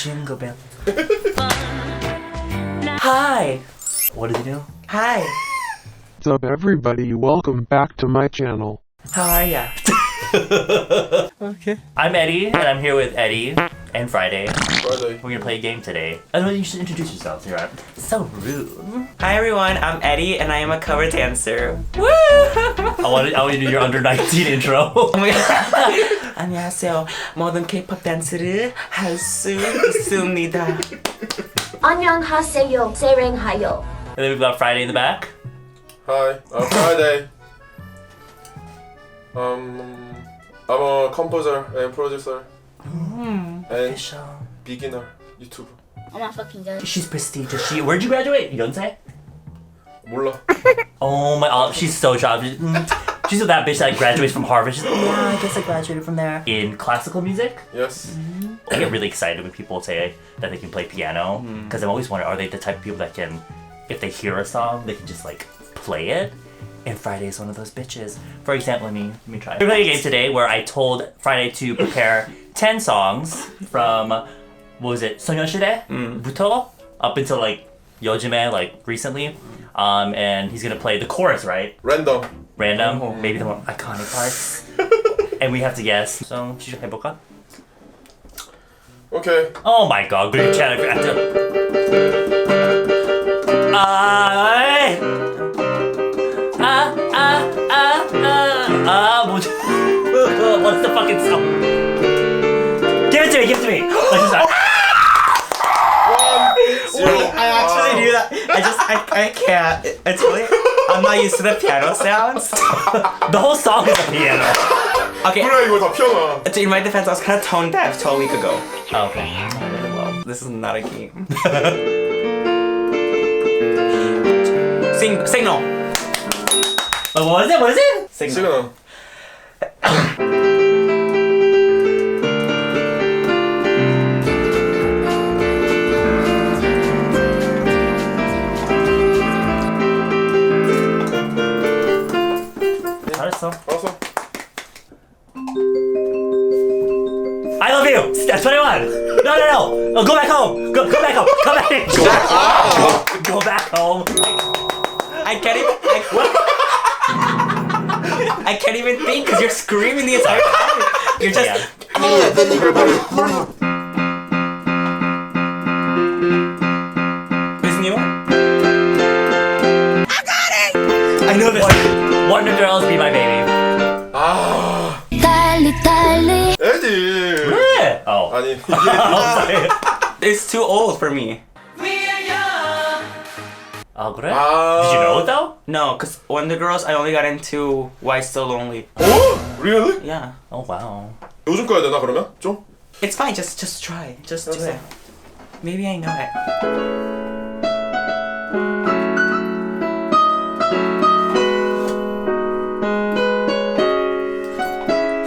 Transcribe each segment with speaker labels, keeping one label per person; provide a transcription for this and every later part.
Speaker 1: Jingle bell. Hi. What did you do? Hi.
Speaker 2: What's up, everybody? Welcome back to my channel.
Speaker 1: How are ya?
Speaker 3: Okay.
Speaker 1: I'm Eddie, and I'm here with Eddie and Friday.
Speaker 3: Friday.
Speaker 1: We're gonna play a game today. I don't know, you should introduce yourself. You're so rude.
Speaker 4: Hi everyone, I'm Eddie and I am a cover dancer. Woo!
Speaker 1: I want to do your under 19 intro.
Speaker 4: 안녕하세요. 모든 K-pop 댄스를 할 수 있습니다.
Speaker 5: 안녕하세요. 사랑해요.
Speaker 1: And then we've got Friday in the back.
Speaker 3: Hi, Friday. I'm a composer and producer and
Speaker 1: Official.
Speaker 3: beginner YouTuber.
Speaker 5: Oh my fucking god.
Speaker 1: She's prestigious. Where'd you graduate? 연세?
Speaker 3: 몰라.
Speaker 1: Oh my, she's so shy. She's that bitch that graduates from Harvard. She's like, yeah, I guess I graduated from there. In classical music,
Speaker 3: Yes.
Speaker 1: I get really excited when people say that they can play piano. Because I'm always wondering, are they the type of people that can, if they hear a song, they can just like play it? And Friday is one of those bitches. For example, let me try. We're playing a game today where I told Friday to prepare 10 songs from, what was it, 소녀시대부터 up until like 요즘에, like recently. And he's gonna play the chorus, right?
Speaker 3: Random.
Speaker 1: Random, maybe the more iconic parts. And we have to guess. So, 시작해볼까?
Speaker 3: Okay.
Speaker 1: Oh my god, good channel for after. 뭐지? What's the fucking song? Give it to me! I just start.
Speaker 3: 1-0.
Speaker 4: I actually knew that. I can't. It's really, I'm not used to the piano sounds.
Speaker 1: The whole song is a piano.
Speaker 4: Okay,
Speaker 3: 그래 이거 다 피어나.
Speaker 4: in my defense, I was kind of tone deaf till a week ago.
Speaker 1: Okay. Well,
Speaker 4: This is not a game. Signal.
Speaker 1: what is it?
Speaker 4: Signal.
Speaker 3: 시그널.
Speaker 1: 잘했어.
Speaker 3: 알았어.
Speaker 1: I love you! That's 21! No! Go back home! Go back home! Go back! Go back home!
Speaker 4: I can't even. I can't even think because you're screaming the entire time. You're just.
Speaker 1: Yeah.
Speaker 4: Who's new?
Speaker 1: I know this. Wonder Girls, Be My Baby.
Speaker 3: 아,
Speaker 5: 달리 달리.
Speaker 3: 에디.
Speaker 1: 그래! Oh.
Speaker 3: 아니 이게
Speaker 4: It's too old for me.
Speaker 1: Oh, 그래?
Speaker 3: 아.
Speaker 1: Did you know it though?
Speaker 4: No, because Wonder Girls, I only got into Why So Lonely.
Speaker 3: 오? Really?
Speaker 4: Yeah.
Speaker 1: Oh, wow.
Speaker 3: 요즘 거 해야 되나 그러면? 좀?
Speaker 4: It's fine, just try. Just do it. Maybe I know it.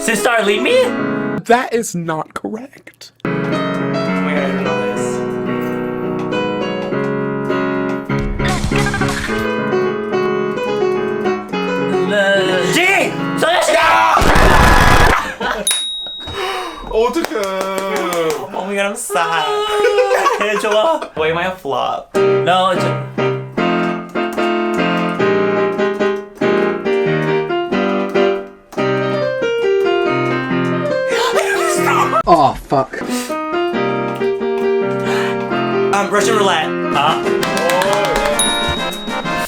Speaker 1: Sister, leave me?
Speaker 2: That is not correct.
Speaker 4: Oh my god, I don't know this.
Speaker 1: G! 소녀시대!
Speaker 3: 어떡해.
Speaker 4: Oh my god, I'm sad.
Speaker 1: 좋아.
Speaker 4: Why am I a flop?
Speaker 1: No, it's
Speaker 2: Oh, fuck.
Speaker 4: Russian roulette.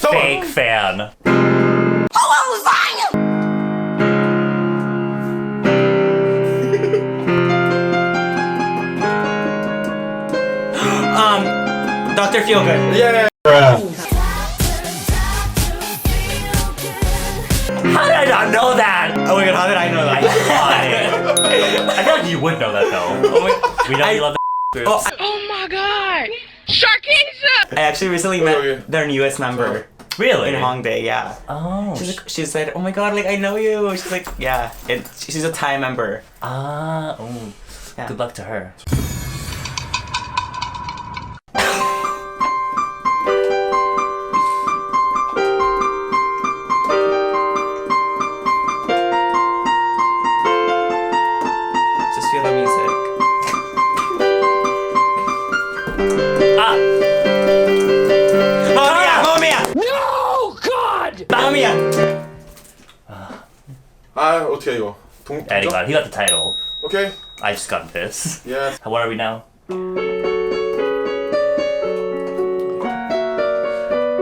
Speaker 1: fake fan.
Speaker 4: Dr. Feelgood.
Speaker 3: 예.
Speaker 1: How did I not know that?
Speaker 4: Oh my god, how did I know that?
Speaker 1: I feel like you would know that though.
Speaker 4: Oh my,
Speaker 1: We know you love the
Speaker 4: oh,
Speaker 6: Oh my god! Sharkeisha!
Speaker 4: I actually recently met their newest member
Speaker 1: Really?
Speaker 4: in Hongdae, yeah.
Speaker 1: Oh.
Speaker 4: She said, oh my god, like I know you. She's like, yeah. She's a Thai member.
Speaker 1: Oh.
Speaker 4: Yeah.
Speaker 1: Good luck to her.
Speaker 4: Just feel the music. 빵이야.
Speaker 3: 아 어떻게 이거
Speaker 1: Eddie got it. He got the title.
Speaker 3: 오케이.
Speaker 1: I just got this.
Speaker 3: Yes.
Speaker 1: What are we now?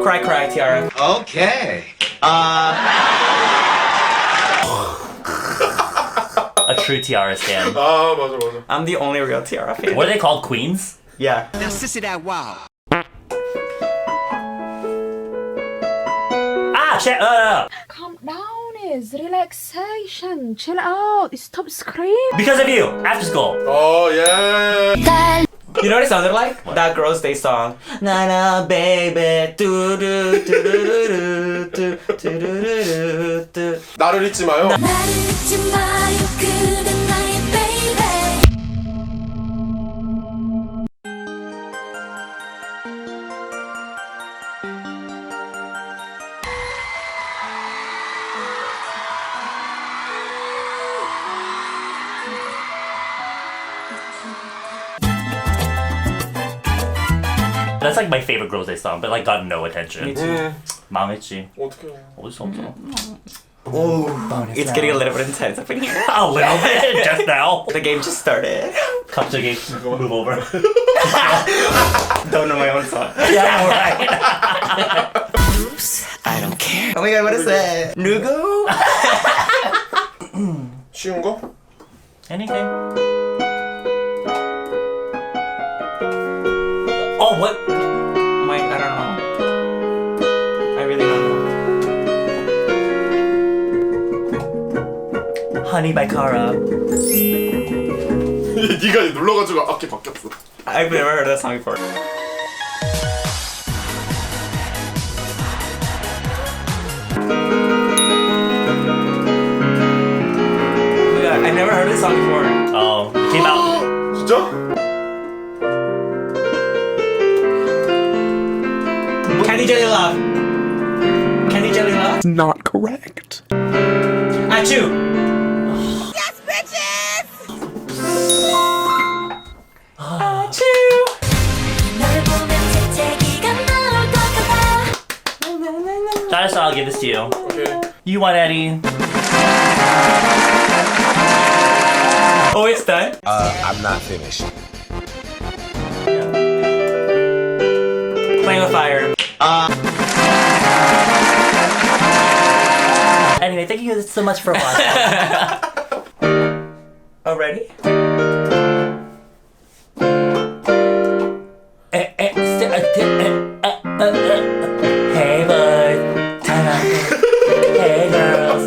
Speaker 4: Cry, cry, Tiara.
Speaker 7: Okay.
Speaker 1: A true Tiara stan.
Speaker 3: 아 맞아.
Speaker 4: I'm the only real Tiara fan.
Speaker 1: What are they called? Queens?
Speaker 4: Yeah.
Speaker 7: Now, sissy that wow.
Speaker 1: Ah, shit.
Speaker 6: Calm down, is relaxation. Chill out. Stop screaming.
Speaker 1: Because of you. After school.
Speaker 3: 어 예.
Speaker 4: You know what it sounded like? That Girls' Day song. Na na baby. Do do do do do do do do.
Speaker 3: 나를 잊지 마요.
Speaker 5: 나를 잊지 마요 그댄 나의 baby
Speaker 1: That's like my favorite Girls' Day song, but like got no attention.
Speaker 4: Me too.
Speaker 1: 망했지.
Speaker 3: 어떻게?
Speaker 1: 어쩔 수 없어.
Speaker 4: It's getting a little bit intense up in here.
Speaker 1: A little bit just now.
Speaker 4: The game just started.
Speaker 1: 갑자기 move over.
Speaker 4: Don't know my own song.
Speaker 1: Yeah, alright.
Speaker 4: Oops, I don't care. Oh my god, what is that? Nugu?
Speaker 3: 쉬운 거?
Speaker 1: Anything. Oh, what?
Speaker 4: I don't know. I really don't know.
Speaker 1: Honey by Kara.
Speaker 3: 네가 눌러가지고 악기 바뀌었어.
Speaker 4: I've never heard that song before. Oh my god, I've never heard this song before.
Speaker 1: Oh, came out.
Speaker 3: 진짜?
Speaker 4: Candy Jelly Love. Candy Jelly Love.
Speaker 2: Not correct.
Speaker 4: Achoo. Achoo.
Speaker 5: 널 보면 재채기가 나올 것 같아
Speaker 1: Dinosaur, I'll give this to you.
Speaker 3: 오케이.
Speaker 1: You want Eddie?
Speaker 4: Oh, it's done.
Speaker 7: I'm not finished.
Speaker 4: Playing with fire.
Speaker 1: Anyway, thank you so much for watching.
Speaker 4: Oh, ready?
Speaker 1: Hey boys, hey girls.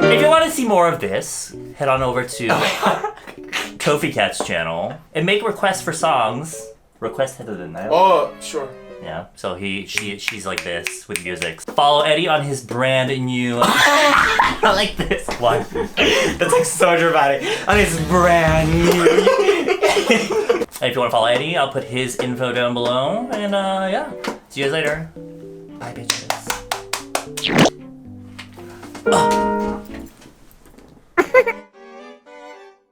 Speaker 1: If you want to see more of this, head on over to Kofi Cat's channel and make requests for songs. Request 해도 됐나요?
Speaker 3: 어, sure.
Speaker 1: Yeah, so she's like this with music. Follow Eddie on his brand new. I like this. Why?
Speaker 4: That's like so dramatic. And it's brand new.
Speaker 1: And if you want to follow Eddie, I'll put his info down below. And yeah, see you guys later. Bye, bitches.